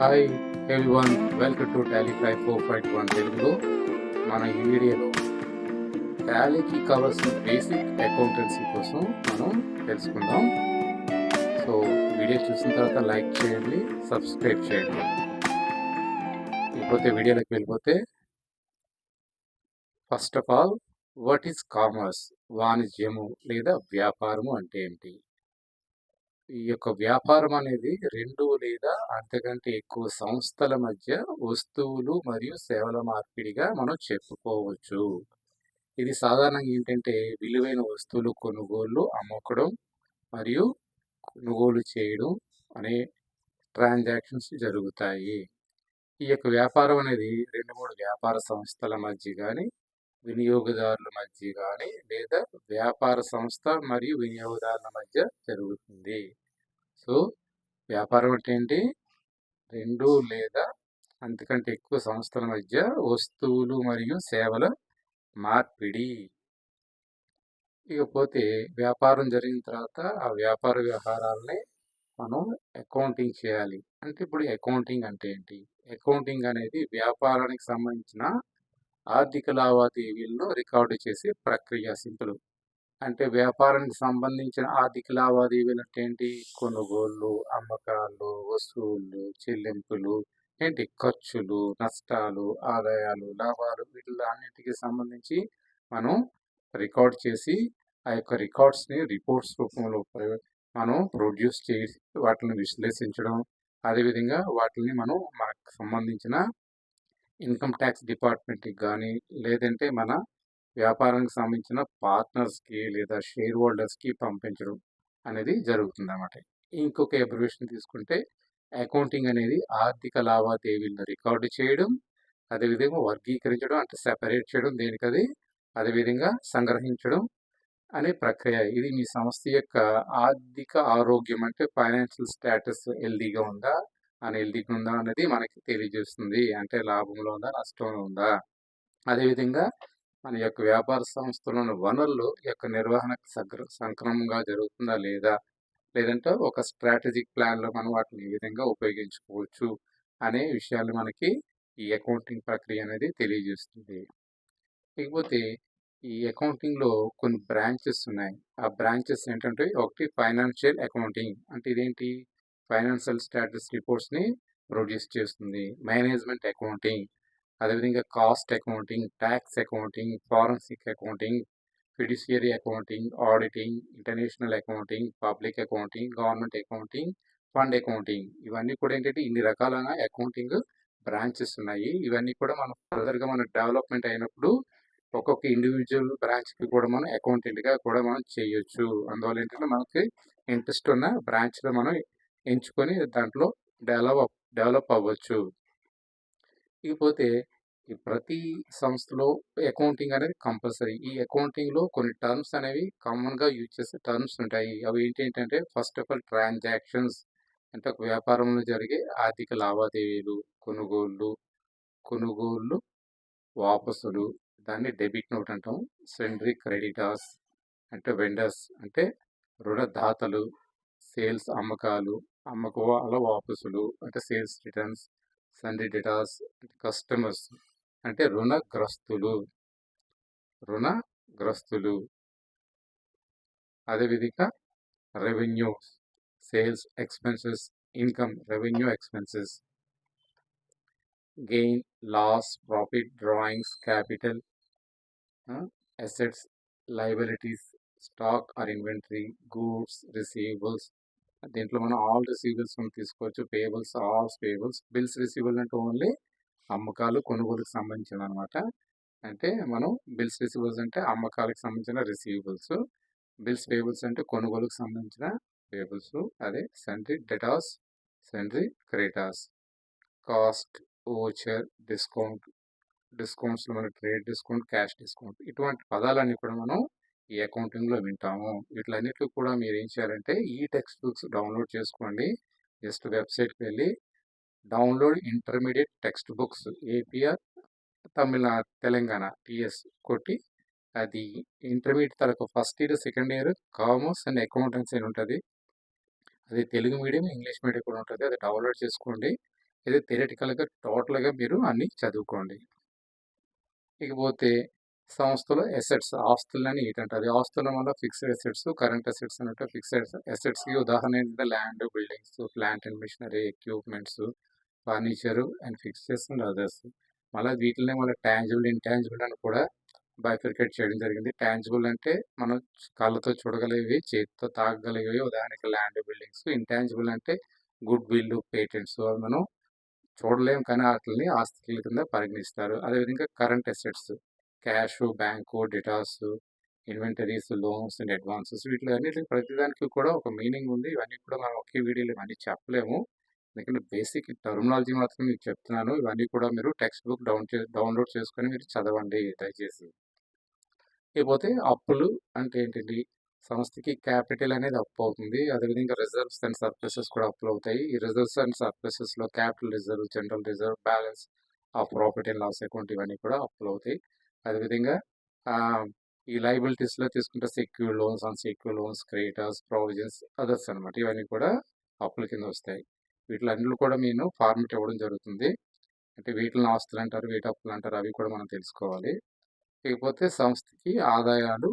Hi everyone, welcome to Tally 5451 తెలుగులో. మన ఈ వీడియోలో టాలీకి కావాల్సిన బేసిక్ అకౌంటెన్సీ కోసం మనం తెలుసుకుందాం. సో వీడియో చూసిన తర్వాత లైక్ చేయండి, సబ్స్క్రైబ్ చేయండి. ఇకపోతే వీడియోలోకి వెళ్ళిపోతే, first of all, what is commerce? వాణిజ్యము లేదా వ్యాపారము అంటే ఏంటి? ఈ యొక్క వ్యాపారం అనేది రెండు లేదా అంతకంటే ఎక్కువ సంస్థల మధ్య వస్తువులు మరియు సేవల మార్పిడిగా మనం చెప్పుకోవచ్చు. ఇది సాధారణంగా ఏంటంటే విలువైన వస్తువులు కొనుగోలు, అమ్మకడం మరియు కొనుగోలు చేయడం అనే ట్రాన్సాక్షన్స్ జరుగుతాయి. ఈ యొక్క వ్యాపారం అనేది రెండు మూడు వ్యాపార సంస్థల మధ్య కానీ, వినియోగదారుల మధ్య కానీ, లేదా వ్యాపార సంస్థ మరియు వినియోగదారుల మధ్య జరుగుతుంది. సో వ్యాపారం అంటే ఏంటి? రెండు లేదా అంతకంటే ఎక్కువ సంస్థల మధ్య వస్తువులు మరియు సేవల మార్పిడి. ఇకపోతే వ్యాపారం జరిగిన తర్వాత ఆ వ్యాపార వ్యవహారాలని మనం అకౌంటింగ్ చేయాలి. అంటే ఇప్పుడు అకౌంటింగ్ అంటే ఏంటి? అకౌంటింగ్ అనేది వ్యాపారానికి సంబంధించిన ఆర్థిక లావాదేవీలను రికార్డు చేసే ప్రక్రియ. సింపుల్. అంటే వ్యాపారానికి సంబంధించిన ఆర్థిక లావాదేవీలు అంటే ఏంటి? కొనుగోళ్ళు, అమ్మకాలు, వసూళ్లు, చెల్లింపులు, ఏంటి ఖర్చులు, నష్టాలు, ఆదాయాలు, లాభాలు, వీటిలన్నిటికీ సంబంధించి మనం రికార్డ్ చేసి ఆ యొక్క రికార్డ్స్ని రిపోర్ట్స్ రూపంలో మనం ప్రొడ్యూస్ చేసి వాటిని విశ్లేషించడం, అదేవిధంగా వాటిని మనం మనకు సంబంధించిన ఇన్కమ్ ట్యాక్స్ డిపార్ట్మెంట్కి కానీ, లేదంటే మన వ్యాపారానికి సంబంధించిన పార్ట్నర్స్కి లేదా షేర్ హోల్డర్స్కి పంపించడం అనేది జరుగుతుంది అన్నమాట. ఇంకొక అబ్రివేషన్ తీసుకుంటే, అకౌంటింగ్ అనేది ఆర్థిక లావాదేవీలను రికార్డు చేయడం, అదేవిధంగా వర్గీకరించడం అంటే సెపరేట్ చేయడం దేనికది, అదేవిధంగా సంగ్రహించడం అనే ప్రక్రియ. ఇది మీ సంస్థ యొక్క ఆర్థిక ఆరోగ్యం అంటే ఫైనాన్షియల్ స్టేటస్ హెల్దీగా ఉందా, అన్‌హెల్దీగా ఉందా అనేది మనకి తెలియజేస్తుంది. అంటే లాభంలో ఉందా, నష్టంలో ఉందా. అదేవిధంగా మన యొక్క వ్యాపార సంస్థలోని వనరులు యొక్క నిర్వహణకు సంక్రమంగా జరుగుతుందా లేదా, లేదంటే ఒక స్ట్రాటజిక్ ప్లాన్లో మనం వాటిని ఏ విధంగా ఉపయోగించుకోవచ్చు అనే విషయాలు మనకి ఈ అకౌంటింగ్ ప్రక్రియ అనేది తెలియజేస్తుంది. ఇకపోతే ఈ అకౌంటింగ్లో కొన్ని బ్రాంచెస్ ఉన్నాయి. ఆ బ్రాంచెస్ ఏంటంటే, ఒకటి ఫైనాన్షియల్ అకౌంటింగ్ అంటే ఇదేంటి? ఫైనాన్షియల్ స్టాటస్ రిపోర్ట్స్ని ప్రొడ్యూస్ చేస్తుంది. మేనేజ్మెంట్ అకౌంటింగ్, అదేవిధంగా cost accounting, tax accounting, forensic accounting, fiduciary accounting, auditing, international accounting, public accounting, government accounting, fund accounting. ఇవన్నీ కూడా ఏంటంటే ఇన్ని రకాలైన అకౌంటింగ్ బ్రాంచెస్ ఉన్నాయి. ఇవన్నీ కూడా మనం ఫర్దర్గా మన డెవలప్మెంట్ అయినప్పుడు ఒక్కొక్క ఇండివిజువల్ బ్రాంచ్కి కూడా మనం అకౌంటెంట్గా కూడా మనం చేయొచ్చు. అందువల్ల ఏంటంటే మనకి ఇంట్రెస్ట్ ఉన్న బ్రాంచ్లో మనం ఎంచుకొని దాంట్లో డెవలప్ అవ్వచ్చు. ఇకపోతే ఈ ప్రతి సంస్థలో అకౌంటింగ్ అనేది కంపల్సరీ. ఈ అకౌంటింగ్లో కొన్ని టర్మ్స్ అనేవి కామన్గా యూజ్ చేసే టర్మ్స్ ఉంటాయి. అవి ఏంటంటే, ఫస్ట్ ఆఫ్ ఆల్ ట్రాన్సాక్షన్స్ అంటే ఒక వ్యాపారంలో జరిగే ఆర్థిక లావాదేవీలు, కొనుగోళ్ళు, కొనుగోళ్ళు వాపసులు, దాన్ని డెబిట్ నోట్ అంటాం. సెండ్రీ క్రెడిటార్స్ అంటే వెండర్స్ అంటే రుణదాతలు, సేల్స్ అమ్మకాలు, అమ్మకాల వాపసులు అంటే సేల్స్ రిటర్న్స్, సండ్రీ డెటార్స్ అంటే కస్టమర్స్ అంటే రుణగ్రస్తులు. అదేవిధంగా revenue, sales expenses, income, revenue expenses, gain, loss, profit, drawings, capital, assets, liabilities, stock or inventory, goods, receivables. దీంట్లో మనం ఆల్ రిసీవబుల్స్ మనం తీసుకోవచ్చు. Payables, all payables. Bills receivable అంటే ఓన్లీ అమ్మకాలు, కొనుగోలుకు సంబంధించిన అనమాట. అంటే మనం బిల్స్ రిసీవబుల్స్ అంటే అమ్మకాలకు సంబంధించిన రిసీవబుల్స్, బిల్స్ పేబుల్స్ అంటే కొనుగోలుకు సంబంధించిన పేబుల్స్. అదే sundry debtors, sundry creditors, cost, voucher, డిస్కౌంట్స్లో మన ట్రేడ్ డిస్కౌంట్, క్యాష్ డిస్కౌంట్, ఇటువంటి పదాలన్నీ కూడా మనం ఈ అకౌంటింగ్లో వింటాము. వీటిలన్నిటికీ కూడా మీరు ఏం చేయాలంటే ఈ టెక్స్ట్ బుక్స్ డౌన్లోడ్ చేసుకోండి. జస్ట్ వెబ్సైట్కి వెళ్ళి download intermediate text books AP or Telangana TS కొట్టి, అది ఇంటర్మీడియట్ తరకు first year, second year commerce and accountancy అని ఉంటుంది. అది తెలుగు మీడియం, ఇంగ్లీష్ మీడియం కూడా ఉంటుంది. అది డౌన్లోడ్ చేసుకోండి. ఇది థియరిటికల్‌గా టోటల్‌గా మీరు అన్నీ చదువుకోండి. ఇకపోతే సంస్థలో అసెట్స్ ఆస్తులని ఏటంటారు? ఆస్తుల వల్ల ఫిక్స్డ్ అసెట్స్, కరెంట్ అసెట్స్ అన్నట్టు ఫిక్స్డ్ అసెట్స్‌కి ఉదాహరణ ఏంటంటే land, buildings, plant and machinery, equipments, furniture and fixtures and others. మళ్ళా వీటిల్నే మళ్ళీ టాంజిబుల్, ఇంటాంజిబుల్ అని కూడా బైఫర్కేట్ చేయడం జరిగింది. టాంజిబుల్ అంటే మనం కళ్ళతో చూడగలిగేవి, చేతితో తాకగలిగేవి ఉదాహరణకి ల్యాండ్, బిల్డింగ్స్. ఇంటాంజిబుల్ అంటే గుడ్ విల్, పేటెంట్స్ అవి మనం చూడలేం కానీ ఆటిల్ని ఆస్తుల కింద పరిగణిస్తారు. అదేవిధంగా current assets cash, bank, datas, inventories, loans and advances వీటిలో అన్నిటికి ప్రతిదానికి కూడా ఒక మీనింగ్ ఉంది. ఇవన్నీ కూడా మనం ఒకే వీడియోలో ఇవన్నీ చెప్పలేము. ఎందుకంటే బేసిక్ టర్మినాలజీ మాత్రం మీకు చెప్తున్నాను. ఇవన్నీ కూడా మీరు టెక్స్ట్ బుక్ డౌన్లోడ్ చేసుకొని మీరు చదవండి దయచేసి. ఇకపోతే అప్పులు అంటే ఏంటండి? సంస్థకి క్యాపిటల్ అనేది అప్పు అవుతుంది. అదేవిధంగా రిజర్వ్స్ అండ్ సర్ప్లసెస్ కూడా అప్పులు అవుతాయి. ఈ రిజర్వ్స్ అండ్ సర్ప్లసెస్‌లో capital reserve, general reserve, balance of profit and loss account ఇవన్నీ కూడా అప్పులు అవుతాయి. అదేవిధంగా ఆహ్, ఈ లయబిలిటీస్‌లో తీసుకుంటే secured loans, unsecured loans, creditors, provisions, others అన్నమాట. ఇవన్నీ కూడా అప్పుల కింద వస్తాయి. వీటిలన్నిటిలో కూడా నేను ఫార్మాట్ ఇవ్వడం జరుగుతుంది. అంటే వీటిల్ని ఆస్తులంటారు, వీటి అప్పులంటారు అవి కూడా మనం తెలుసుకోవాలి. ఇకపోతే సంస్థకి ఆదాయాలు,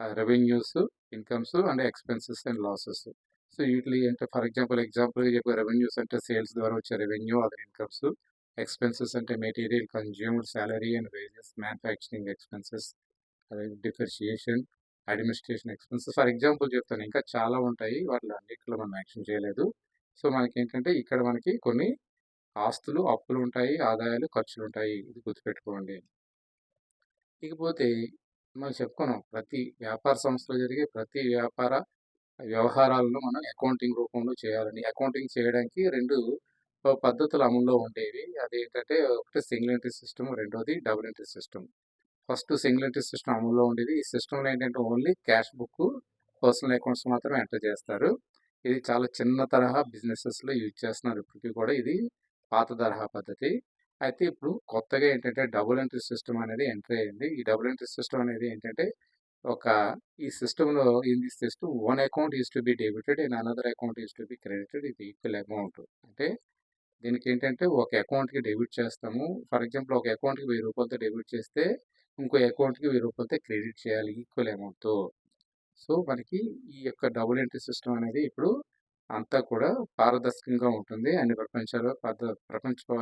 revenues, incomes and expenses and losses. So, వీటిలి అంటే ఎగ్జాంపుల్‌గా చెప్పే రెవెన్యూస్ అంటే సేల్స్ ద్వారా వచ్చే రెవెన్యూ, అదర్ ఇన్కమ్స్. ఎక్స్‌పెన్సెస్ అంటే material consumed, salary and wages, manufacturing expenses, అదే depreciation, administration expenses. For example చెప్తాను. ఇంకా చాలా ఉంటాయి. వాటిలో అన్నిట్లో మనం మెన్షన్ చేయలేదు. సో, మనకేంటంటే ఇక్కడ మనకి కొన్ని ఆస్తులు, అప్పులుంటాయి, ఆదాయాలు, ఖర్చులుంటాయి. ఇది గుర్తుపెట్టుకోండి. ఇకపోతే మనం చెప్పుకున్నాం. ప్రతి వ్యాపార సంస్థలో జరిగే ప్రతి వ్యాపార వ్యవహారాలను మనం అకౌంటింగ్ రూపంలో చేయాలని. అకౌంటింగ్ చేయడానికి 2 పద్ధతులు అమల్లో ఉండేవి. అదేంటంటే ఒకటి సింగిల్ ఎంట్రీ సిస్టమ్, రెండోది double entry system. First single entry system అమల్లో ఉండేది. ఈ సిస్టమ్‌లో ఏంటంటే only cash book, personal accounts మాత్రమే ఎంటర్ చేస్తారు. ఇది చాలా చిన్న తరహా బిజినెసెస్‌లో యూజ్ చేస్తున్నారు. ఇప్పటికి కూడా ఇది పాత తరహా పద్ధతి. అయితే ఇప్పుడు కొత్తగా ఏంటంటే డబుల్ ఎంట్రీ సిస్టమ్ అనేది ఎంటర్ అయింది. ఈ డబుల్ ఎంట్రీ సిస్టమ్ అనేది ఏంటంటే ఒక ఈ సిస్టమ్‌లో in this system one account is to be debited and another account is to be credited with equal amount. అంటే దీనికేంటంటే ఒక అకౌంట్‌కి డెబిట్ చేస్తాము. ఫర్ ఎగ్జాంపుల్ ఒక అకౌంట్‌కి రూ. 1000తో డెబిట్ చేస్తే ఇంకో అకౌంట్‌కి రూ. 1000తో క్రెడిట్ చేయాలి ఈక్వల్ అమౌంట్‌తో. సో, మనకి ఈ యొక్క డబుల్ ఎంట్రీ సిస్టమ్ అనేది ఇప్పుడు అంతా కూడా పారదర్శకంగా ఉంటుంది. అన్ని ప్రపంచ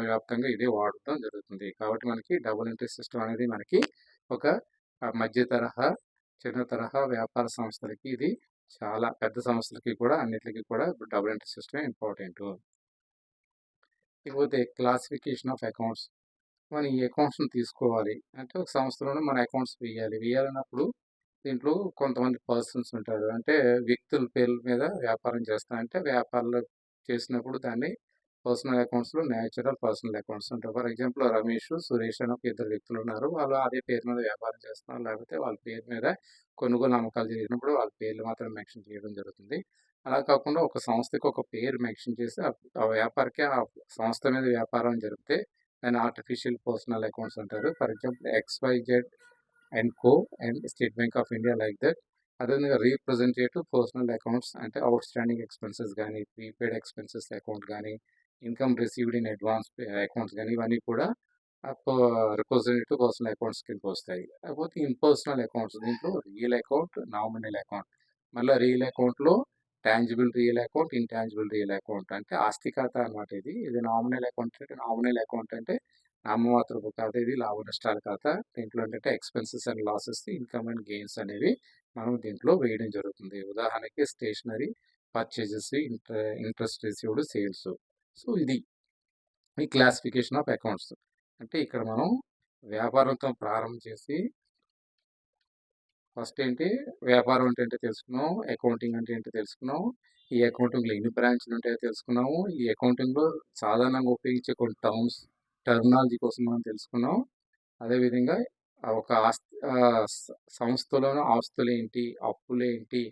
వ్యాప్తంగా ఇదే వాడటం జరుగుతుంది. కాబట్టి మనకి డబుల్ ఎంట్రీ సిస్టమ్ అనేది మనకి ఒక మధ్య తరహా, చిన్న తరహా వ్యాపార సంస్థలకి ఇది చాలా పెద్ద సంస్థలకి కూడా అన్నిట్లకి కూడా డబుల్ ఎంట్రీ సిస్టమే ఇంపార్టెంటు. ఇకపోతే క్లాసిఫికేషన్ ఆఫ్ అకౌంట్స్. మనం ఈ అకౌంట్స్‌ని తీసుకోవాలి. అంటే ఒక సంస్థలోనే మన అకౌంట్స్ వేయాలి. వేయాలన్నప్పుడు దీంట్లో కొంతమంది పర్సన్స్ ఉంటారు. అంటే వ్యక్తుల పేర్ల మీద వ్యాపారం చేస్తా అంటే వ్యాపారాలు చేసినప్పుడు దాన్ని పర్సనల్ అకౌంట్స్‌లో పర్సనల్ అకౌంట్స్ ఉంటాయి. ఫర్ ఎగ్జాంపుల్ రమేష్, సురేష్ అని ఒక ఇద్దరు వ్యక్తులు ఉన్నారు. వాళ్ళు అదే పేరు మీద వ్యాపారం చేస్తున్నారు. లేకపోతే వాళ్ళ పేరు మీద కొనుగోలు, అమ్మకాలు జరిగినప్పుడు వాళ్ళ పేర్లు మాత్రం మెన్షన్ చేయడం జరుగుతుంది. అలా కాకుండా ఒక సంస్థకి ఒక పేరు మెన్షన్ చేసి ఆ వ్యాపారికి ఆ సంస్థ మీద వ్యాపారం జరిపితే దాన్ని ఆర్టిఫిషియల్ పర్సనల్ అకౌంట్స్ అంటారు. For example XYZ and co and State Bank of India like that. అదేవిధంగా రీప్రజెంటేటివ్ పర్సనల్ అకౌంట్స్ అంటే అవుట్ స్టాండింగ్ ఎక్స్‌పెన్సెస్ గానీ, ప్రీపెయిడ్ ఎక్స్‌పెన్సెస్ అకౌంట్ గానీ, income received in advance accounts గానీ ఇవన్నీ కూడా రిప్రజెంటేటివ్ పర్సనల్ అకౌంట్స్ కిందకొస్తాయి. కాకపోతే ఇంపర్సనల్ అకౌంట్స్ దీంట్లో రియల్ అకౌంట్, నామినల్ అకౌంట్. మళ్ళా రియల్ అకౌంట్‌లో tangible real account, intangible real account అంటే ఆస్తి ఖాతా అన్నమాట ఇది. ఇది నామినల్ అకౌంట్ అంటే నామమాత్రపు ఖాతా. ఇది లాభ నష్టాల ఖాతా. దీంట్లో ఏంటంటే expenses and losses, income and gains అనేవి మనం దీంట్లో వేయడం జరుగుతుంది. ఉదాహరణకి stationery purchases, interest received, sales. So, ఇది ఈ క్లాసిఫికేషన్ ఆఫ్ అకౌంట్స్. అంటే ఇక్కడ మనం వ్యాపారంతో ప్రారంభం చేసి ఫస్ట్ ఏంటి వ్యాపారం అంటే ఏంటో తెలుసుకున్నాం. అకౌంటింగ్ అంటే ఏంటో తెలుసుకున్నాం. ఈ అకౌంటింగ్‌లో ఎన్ని బ్రాంచ్‌లు ఉంటాయో తెలుసుకున్నాము. ఈ అకౌంటింగ్‌లో సాధారణంగా ఉపయోగించే కొన్ని టర్మినాలజీ కోసం మనం తెలుసుకున్నాం. అదేవిధంగా ఒక సంస్థలోని ఆస్తులేంటి, అప్పులేంటి,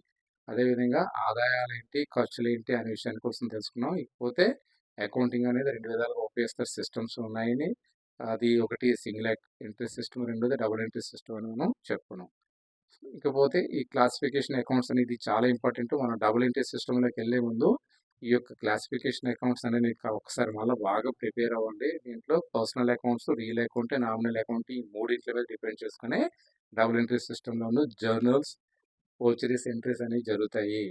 అదేవిధంగా ఆదాయాలేంటి, ఖర్చులేంటి అనే విషయాన్ని కోసం తెలుసుకున్నాం. ఇకపోతే అకౌంటింగ్ అనేది 2 విధాలుగా ఉపయోగిస్తారు. సిస్టమ్స్ ఉన్నాయని. అది ఒకటి సింగిల్ ఎంట్రీ సిస్టమ్, రెండోది డబుల్ ఎంట్రీ సిస్టమ్ అని మనం చెప్పుకున్నాం. ఇకపోతే ఈ క్లాసిఫికేషన్ అకౌంట్స్ అనేది చాలా ఇంపార్టెంట్. మనం డబుల్ ఎంట్రీ సిస్టమ్‌లోకి వెళ్ళే ముందు ఈ యొక్క క్లాసిఫికేషన్ అకౌంట్స్ అనేది ఒకసారి మళ్ళీ బాగా ప్రిపేర్ అవ్వండి. దీంట్లో personal accounts, real account, nominal account ఈ మూడిట్ల మీద డిపెండ్ చేసుకుని డబుల్ ఎంట్రీ సిస్టంలోను జర్నల్స్, ఓచరీస్ ఎంట్రీస్ అనేవి జరుగుతాయి.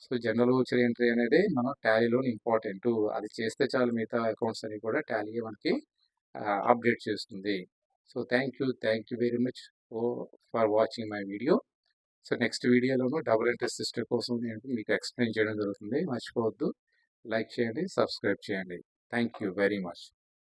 సో జనరల్ ఓచరీ ఎంట్రీ అనేది మన టాలీలో ఇంపార్టెంట్. అది చేస్తే చాలు మిగతా అకౌంట్స్ అన్ని కూడా టాలీ మనకి అప్డేట్ చేస్తుంది. So thank you very much for watching my video. So next వీడియోలోను డబుల్ ఎంట్రీ సిస్టమ్ కోసం నేను మీకు ఎక్స్ప్లెయిన్ చేయడం జరుగుతుంది. మర్చిపోవద్దు, లైక్ చేయండి, సబ్స్క్రైబ్ చేయండి. Thank you very much.